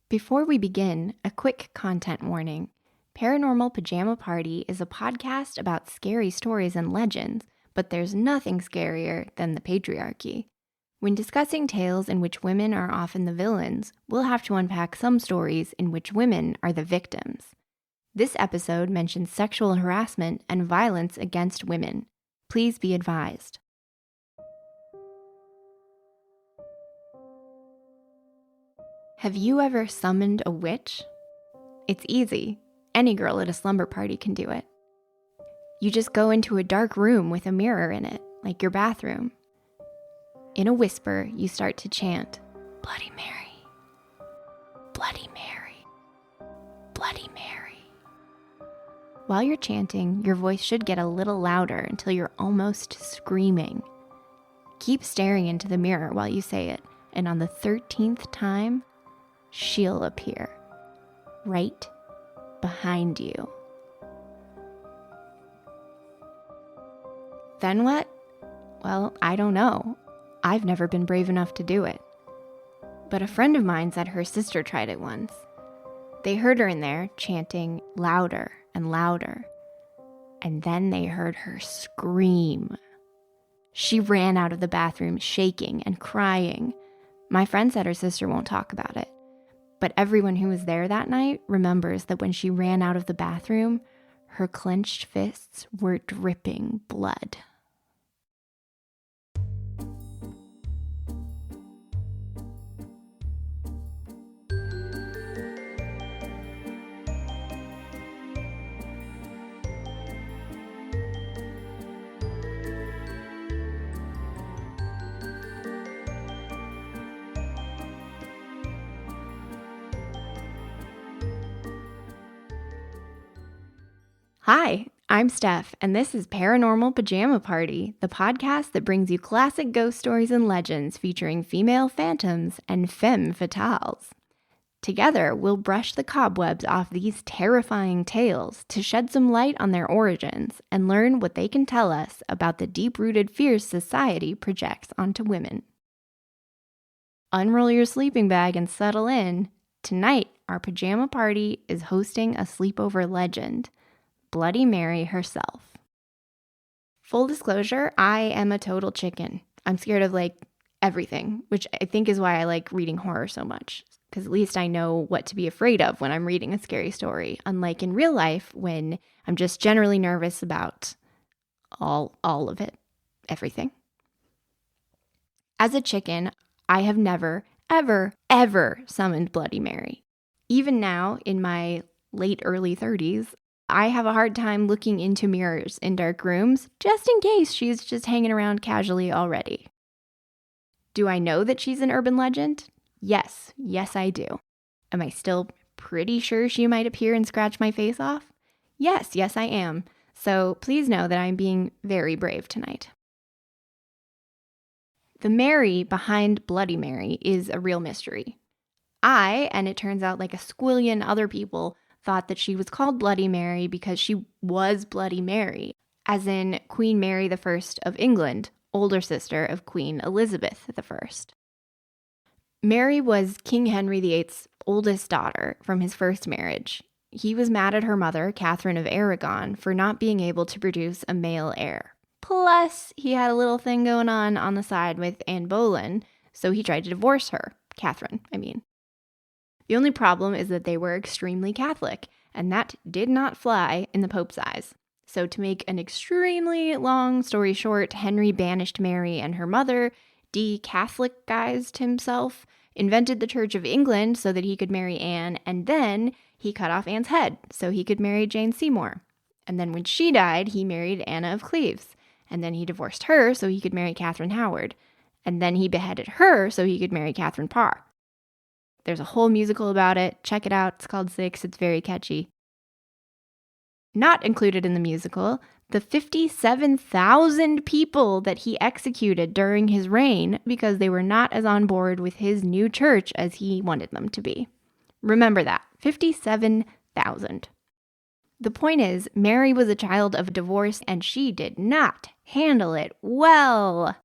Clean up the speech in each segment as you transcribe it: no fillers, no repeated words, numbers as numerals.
Before we begin, a quick content warning. Paranormal Pajama Party is a podcast about scary stories and legends, but there's nothing scarier than the patriarchy. When discussing tales in which women are often the villains, we'll have to unpack some stories in which women are the victims. This episode mentions sexual harassment and violence against women. Please be advised. Have you ever summoned a witch? It's easy. Any girl at a slumber party can do it. You just go into a dark room with a mirror in it, like your bathroom. In a whisper, you start to chant, "Bloody Mary, Bloody Mary, Bloody Mary." While you're chanting, your voice should get a little louder until you're almost screaming. Keep staring into the mirror while you say it, and on the 13th time, she'll appear right behind you. Then what? Well, I don't know. I've never been brave enough to do it. But a friend of mine said her sister tried it once. They heard her in there chanting louder and louder, and then they heard her scream. She ran out of the bathroom shaking and crying. My friend said her sister won't talk about it. But everyone who was there that night remembers that when she ran out of the bathroom, her clenched fists were dripping blood. Hi, I'm Steph, and this is Paranormal Pajama Party, the podcast that brings you classic ghost stories and legends featuring female phantoms and femme fatales. Together, we'll brush the cobwebs off these terrifying tales to shed some light on their origins and learn what they can tell us about the deep-rooted fears society projects onto women. Unroll your sleeping bag and settle in. Tonight, our pajama party is hosting a sleepover legend, Bloody Mary herself. Full disclosure, I am a total chicken. I'm scared of everything, which I think is why I like reading horror so much, because at least I know what to be afraid of when I'm reading a scary story, unlike in real life when I'm just generally nervous about all of it, everything. As a chicken, I have never, ever summoned Bloody Mary. Even now, in my late early 30s, I have a hard time looking into mirrors in dark rooms, just in case she's just hanging around casually already. Do I know that she's an urban legend? Yes, I do. Am I still pretty sure she might appear and scratch my face off? Yes, I am. So please know that I'm being very brave tonight. The Mary behind Bloody Mary is a real mystery. I, and it turns out like a squillion other people, thought that she was called Bloody Mary because she was Bloody Mary, as in Queen Mary I of England, older sister of Queen Elizabeth I. Mary was King Henry VIII's oldest daughter from his first marriage. He was mad at her mother, Catherine of Aragon, for not being able to produce a male heir. Plus, he had a little thing going on the side with Anne Boleyn, so he tried to divorce her. Catherine, I mean. The only problem is that they were extremely Catholic, and that did not fly in the Pope's eyes. So to make an extremely long story short, Henry banished Mary and her mother, de-Catholicized himself, invented the Church of England so that he could marry Anne, and then he cut off Anne's head so he could marry Jane Seymour. And then when she died, he married Anna of Cleves. And then he divorced her so he could marry Catherine Howard. And then he beheaded her so he could marry Catherine Parr. There's a whole musical about it. Check it out. It's called Six. It's very catchy. Not included in the musical, the 57,000 people that he executed during his reign because they were not as on board with his new church as he wanted them to be. Remember that. 57,000. The point is, Mary was a child of divorce and she did not handle it well.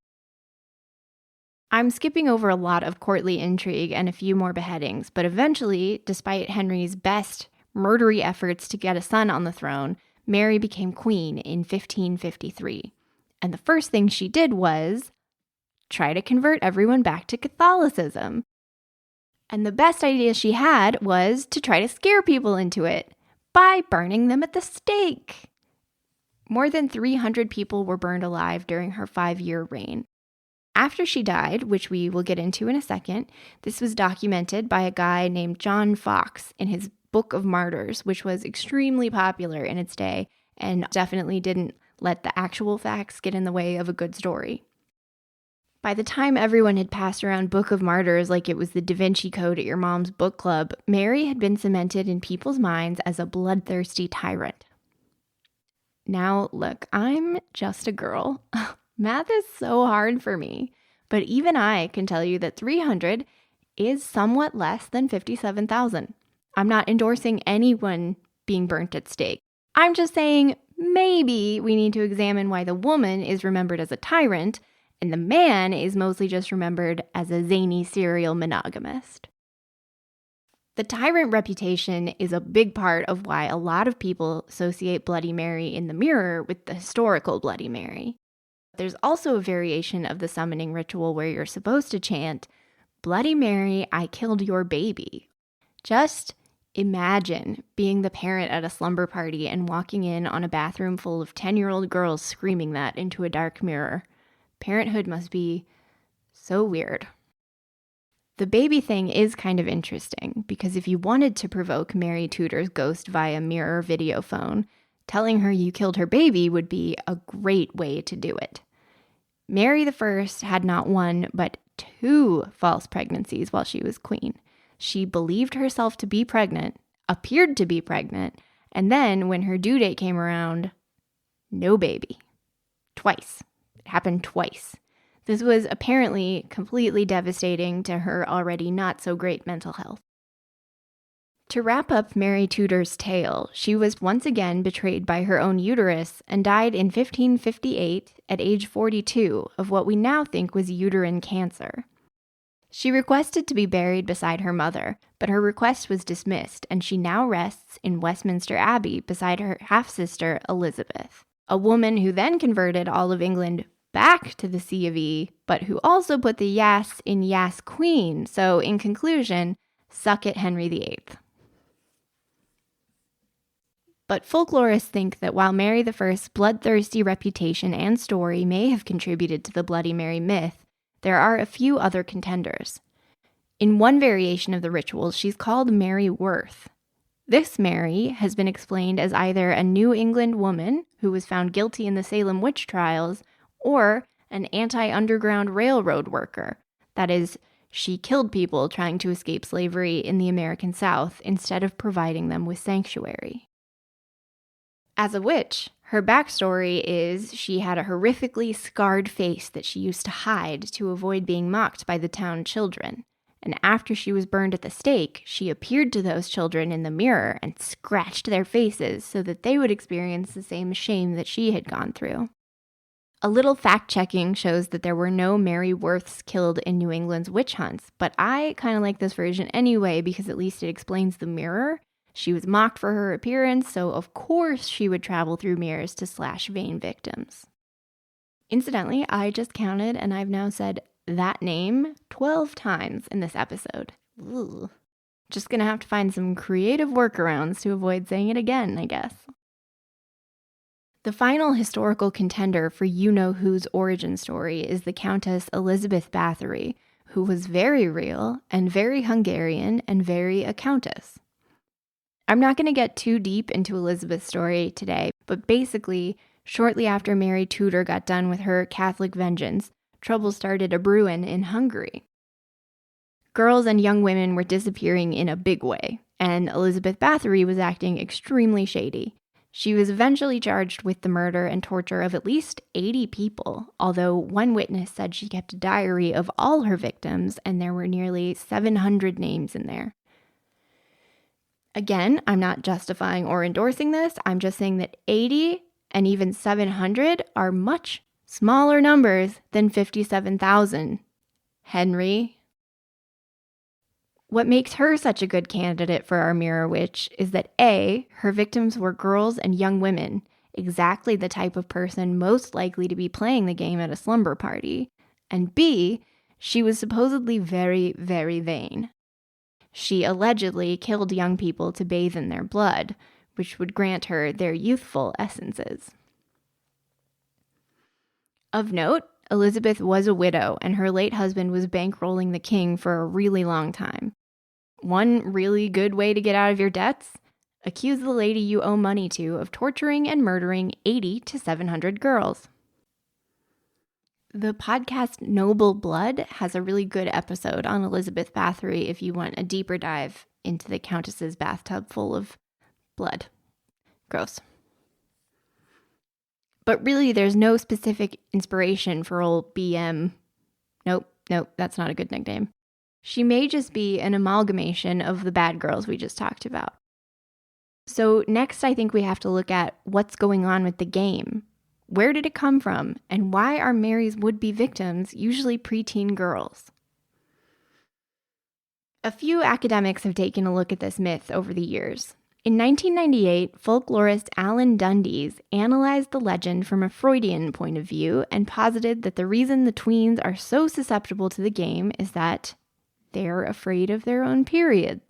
I'm skipping over a lot of courtly intrigue and a few more beheadings, but eventually, despite Henry's best murdery efforts to get a son on the throne, Mary became queen in 1553. And the first thing she did was try to convert everyone back to Catholicism. And the best idea she had was to try to scare people into it by burning them at the stake. More than 300 people were burned alive during her 5-year reign. After she died, which we will get into in a second, this was documented by a guy named John Fox in his Book of Martyrs, which was extremely popular in its day and definitely didn't let the actual facts get in the way of a good story. By the time everyone had passed around Book of Martyrs like it was the Da Vinci Code at your mom's book club, Mary had been cemented in people's minds as a bloodthirsty tyrant. Now, look, I'm just a girl. Math is so hard for me, but even I can tell you that 300 is somewhat less than 57,000. I'm not endorsing anyone being burnt at stake. I'm just saying maybe we need to examine why the woman is remembered as a tyrant and the man is mostly just remembered as a zany serial monogamist. The tyrant reputation is a big part of why a lot of people associate Bloody Mary in the mirror with the historical Bloody Mary. There's also a variation of the summoning ritual where you're supposed to chant, "Bloody Mary, I killed your baby." Just imagine being the parent at a slumber party and walking in on a bathroom full of 10-year-old girls screaming that into a dark mirror. Parenthood must be so weird. The baby thing is kind of interesting because if you wanted to provoke Mary Tudor's ghost via mirror video phone, telling her you killed her baby would be a great way to do it. Mary I had not one, but 2 false pregnancies while she was queen. She believed herself to be pregnant, appeared to be pregnant, and then when her due date came around, no baby. Twice. It happened twice. This was apparently completely devastating to her already not so great mental health. To wrap up Mary Tudor's tale, she was once again betrayed by her own uterus and died in 1558 at age 42 of what we now think was uterine cancer. She requested to be buried beside her mother, but her request was dismissed, and she now rests in Westminster Abbey beside her half-sister Elizabeth, a woman who then converted all of England back to the C of E, but who also put the Yas in Yas Queen, so in conclusion, suck it Henry VIII. But folklorists think that while Mary I's bloodthirsty reputation and story may have contributed to the Bloody Mary myth, there are a few other contenders. In one variation of the ritual, she's called Mary Worth. This Mary has been explained as either a New England woman who was found guilty in the Salem witch trials or an anti-underground railroad worker. That is, she killed people trying to escape slavery in the American South instead of providing them with sanctuary. As a witch, her backstory is she had a horrifically scarred face that she used to hide to avoid being mocked by the town children. And after she was burned at the stake, she appeared to those children in the mirror and scratched their faces so that they would experience the same shame that she had gone through. A little fact-checking shows that there were no Mary Worths killed in New England's witch hunts, but I kind of like this version anyway because at least it explains the mirror. She was mocked for her appearance, so of course she would travel through mirrors to slash vain victims. Incidentally, I just counted and I've now said that name 12 times in this episode. Ugh. Just gonna have to find some creative workarounds to avoid saying it again, I guess. The final historical contender for you-know-who's origin story is the Countess Elizabeth Báthory, who was very real and very Hungarian and very a countess. I'm not going to get too deep into Elizabeth's story today, but basically, shortly after Mary Tudor got done with her Catholic vengeance, trouble started a-brewing in Hungary. Girls and young women were disappearing in a big way, and Elizabeth Báthory was acting extremely shady. She was eventually charged with the murder and torture of at least 80 people, although one witness said she kept a diary of all her victims, and there were nearly 700 names in there. Again, I'm not justifying or endorsing this. I'm just saying that 80 and even 700 are much smaller numbers than 57,000. Henry. What makes her such a good candidate for our mirror witch is that A, her victims were girls and young women, exactly the type of person most likely to be playing the game at a slumber party, and B, she was supposedly very, very vain. She allegedly killed young people to bathe in their blood, which would grant her their youthful essences. Of note, Elizabeth was a widow, and her late husband was bankrolling the king for a really long time. One really good way to get out of your debts? Accuse the lady you owe money to of torturing and murdering 80 to 700 girls. The podcast Noble Blood has a really good episode on Elizabeth Báthory if you want a deeper dive into the Countess's bathtub full of blood. Gross. But really, there's no specific inspiration for old BM. Nope, that's not a good nickname. She may just be an amalgamation of the bad girls we just talked about. So next, I think we have to look at what's going on with the game. Where did it come from? And why are Mary's would-be victims usually preteen girls? A few academics have taken a look at this myth over the years. In 1998, folklorist Alan Dundes analyzed the legend from a Freudian point of view and posited that the reason the tweens are so susceptible to the game is that they're afraid of their own periods.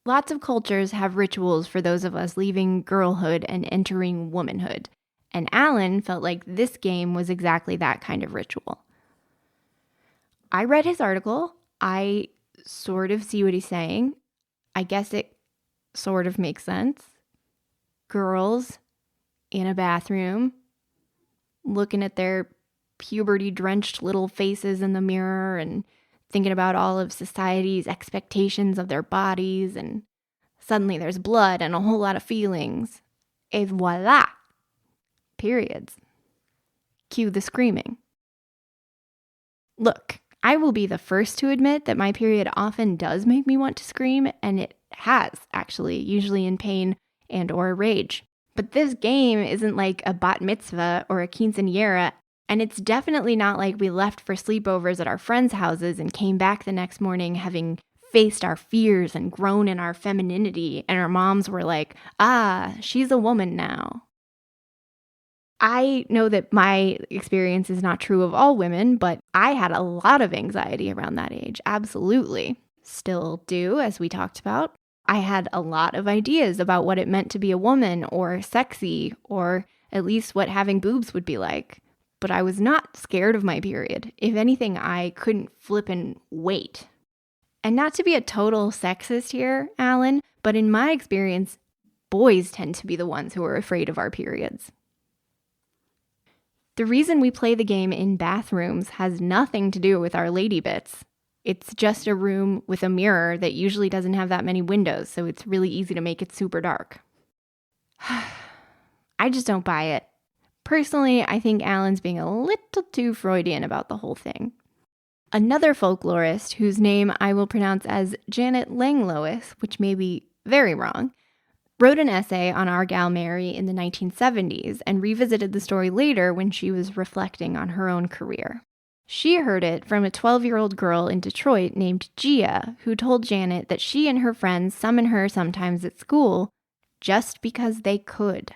Lots of cultures have rituals for those of us leaving girlhood and entering womanhood, and Alan felt like this game was exactly that kind of ritual. I read his article. I sort of see what he's saying. I guess it sort of makes sense. Girls in a bathroom looking at their puberty-drenched little faces in the mirror and thinking about all of society's expectations of their bodies, and suddenly there's blood and a whole lot of feelings. Et voila! Periods. Cue the screaming. Look, I will be the first to admit that my period often does make me want to scream, and it has, actually, usually in pain and or rage. But this game isn't like a bat mitzvah or a quinceañera, and it's definitely not like we left for sleepovers at our friends' houses and came back the next morning having faced our fears and grown in our femininity, and our moms were like, she's a woman now. I know that my experience is not true of all women, but I had a lot of anxiety around that age, absolutely. Still do, as we talked about. I had a lot of ideas about what it meant to be a woman or sexy, or at least what having boobs would be like. But I was not scared of my period. If anything, I couldn't flippin' wait. And not to be a total sexist here, Alan, but in my experience, boys tend to be the ones who are afraid of our periods. The reason we play the game in bathrooms has nothing to do with our lady bits. It's just a room with a mirror that usually doesn't have that many windows, so it's really easy to make it super dark. I just don't buy it. Personally, I think Alan's being a little too Freudian about the whole thing. Another folklorist, whose name I will pronounce as Janet Langlois, which may be very wrong, wrote an essay on our gal Mary in the 1970s and revisited the story later when she was reflecting on her own career. She heard it from a 12-year-old girl in Detroit named Gia, who told Janet that she and her friends summon her sometimes at school just because they could.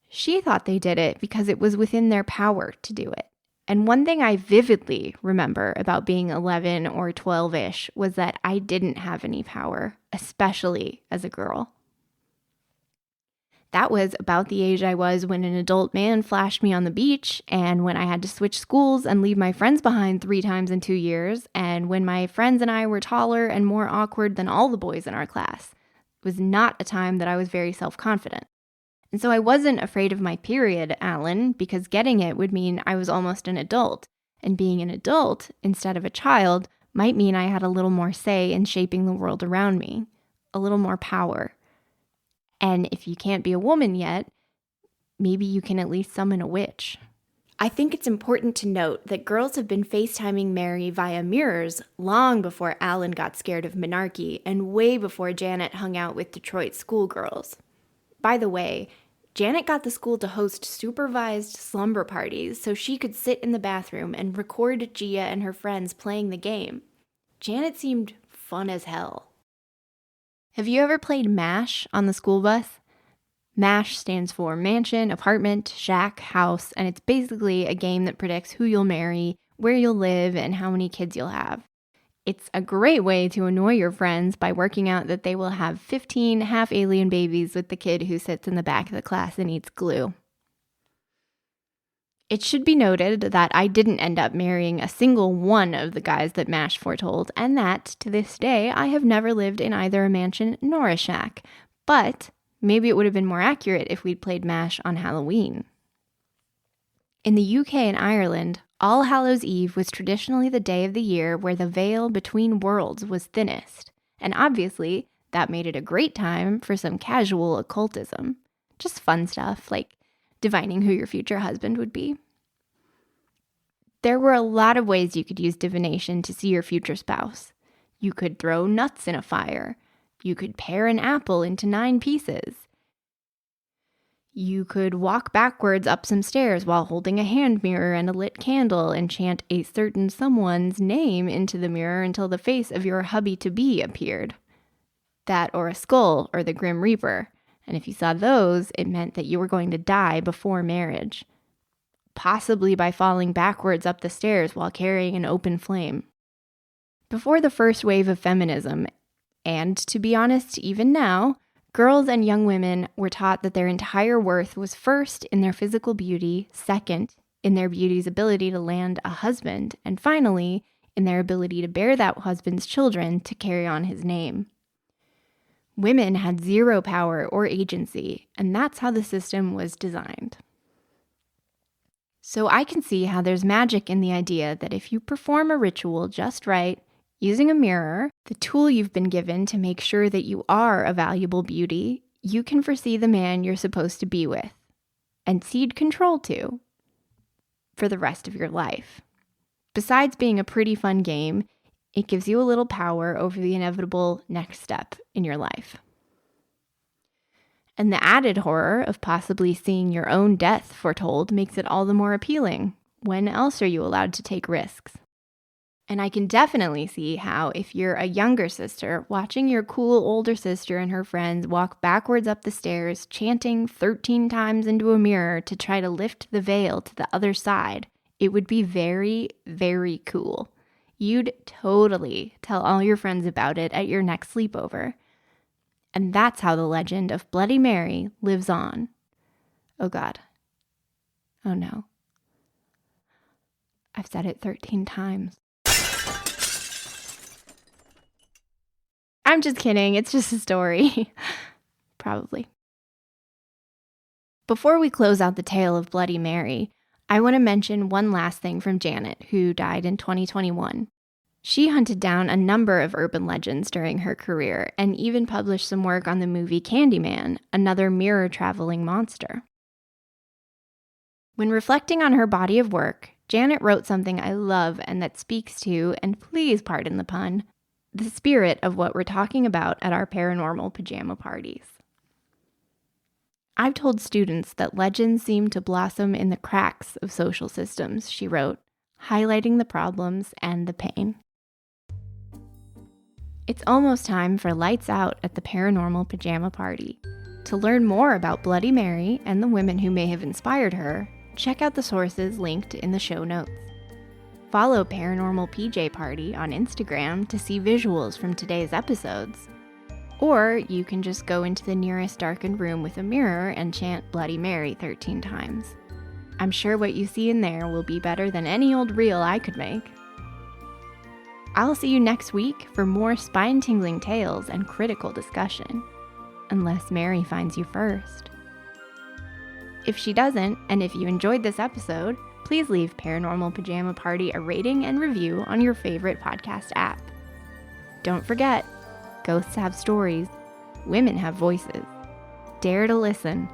She thought they did it because it was within their power to do it. And one thing I vividly remember about being 11 or 12-ish was that I didn't have any power, especially as a girl. That was about the age I was when an adult man flashed me on the beach, and when I had to switch schools and leave my friends behind 3 times in 2 years, and when my friends and I were taller and more awkward than all the boys in our class. It was not a time that I was very self-confident. And so I wasn't afraid of my period, Alan, because getting it would mean I was almost an adult, and being an adult instead of a child might mean I had a little more say in shaping the world around me, a little more power. And if you can't be a woman yet, maybe you can at least summon a witch. I think it's important to note that girls have been FaceTiming Mary via mirrors long before Alan got scared of monarchy and way before Janet hung out with Detroit schoolgirls. By the way, Janet got the school to host supervised slumber parties so she could sit in the bathroom and record Gia and her friends playing the game. Janet seemed fun as hell. Have you ever played MASH on the school bus? MASH stands for mansion, apartment, shack, house, and it's basically a game that predicts who you'll marry, where you'll live, and how many kids you'll have. It's a great way to annoy your friends by working out that they will have 15 half-alien babies with the kid who sits in the back of the class and eats glue. It should be noted that I didn't end up marrying a single one of the guys that MASH foretold, and that, to this day, I have never lived in either a mansion nor a shack. But maybe it would have been more accurate if we'd played MASH on Halloween. In the UK and Ireland, All Hallows Eve was traditionally the day of the year where the veil between worlds was thinnest, and obviously that made it a great time for some casual occultism. Just fun stuff like divining who your future husband would be. There were a lot of ways you could use divination to see your future spouse. You could throw nuts in a fire. You could pare an apple into 9 pieces. You could walk backwards up some stairs while holding a hand mirror and a lit candle and chant a certain someone's name into the mirror until the face of your hubby-to-be appeared. That or a skull or the Grim Reaper. And if you saw those, it meant that you were going to die before marriage. Possibly by falling backwards up the stairs while carrying an open flame. Before the first wave of feminism, and to be honest, even now, girls and young women were taught that their entire worth was first in their physical beauty, second in their beauty's ability to land a husband, and finally in their ability to bear that husband's children to carry on his name. Women had zero power or agency, and that's how the system was designed. So I can see how there's magic in the idea that if you perform a ritual just right, using a mirror, the tool you've been given to make sure that you are a valuable beauty, you can foresee the man you're supposed to be with and cede control to for the rest of your life. Besides being a pretty fun game, it gives you a little power over the inevitable next step in your life. And the added horror of possibly seeing your own death foretold makes it all the more appealing. When else are you allowed to take risks? And I can definitely see how, if you're a younger sister, watching your cool older sister and her friends walk backwards up the stairs, chanting 13 times into a mirror to try to lift the veil to the other side, it would be very, very cool. You'd totally tell all your friends about it at your next sleepover. And that's how the legend of Bloody Mary lives on. Oh God. Oh no. I've said it 13 times. I'm just kidding. It's just a story. Probably. Before we close out the tale of Bloody Mary, I want to mention one last thing from Janet, who died in 2021. She hunted down a number of urban legends during her career and even published some work on the movie Candyman, another mirror-traveling monster. When reflecting on her body of work, Janet wrote something I love and that speaks to, and please pardon the pun, the spirit of what we're talking about at our paranormal pajama parties. I've told students that legends seem to blossom in the cracks of social systems, she wrote, highlighting the problems and the pain. It's almost time for lights out at the Paranormal Pajama Party. To learn more about Bloody Mary and the women who may have inspired her, check out the sources linked in the show notes. Follow Paranormal PJ Party on Instagram to see visuals from today's episodes. Or you can just go into the nearest darkened room with a mirror and chant Bloody Mary 13 times. I'm sure what you see in there will be better than any old reel I could make. I'll see you next week for more spine-tingling tales and critical discussion. Unless Mary finds you first. If she doesn't, and if you enjoyed this episode, please leave Paranormal Pajama Party a rating and review on your favorite podcast app. Don't forget, ghosts have stories, women have voices. Dare to listen.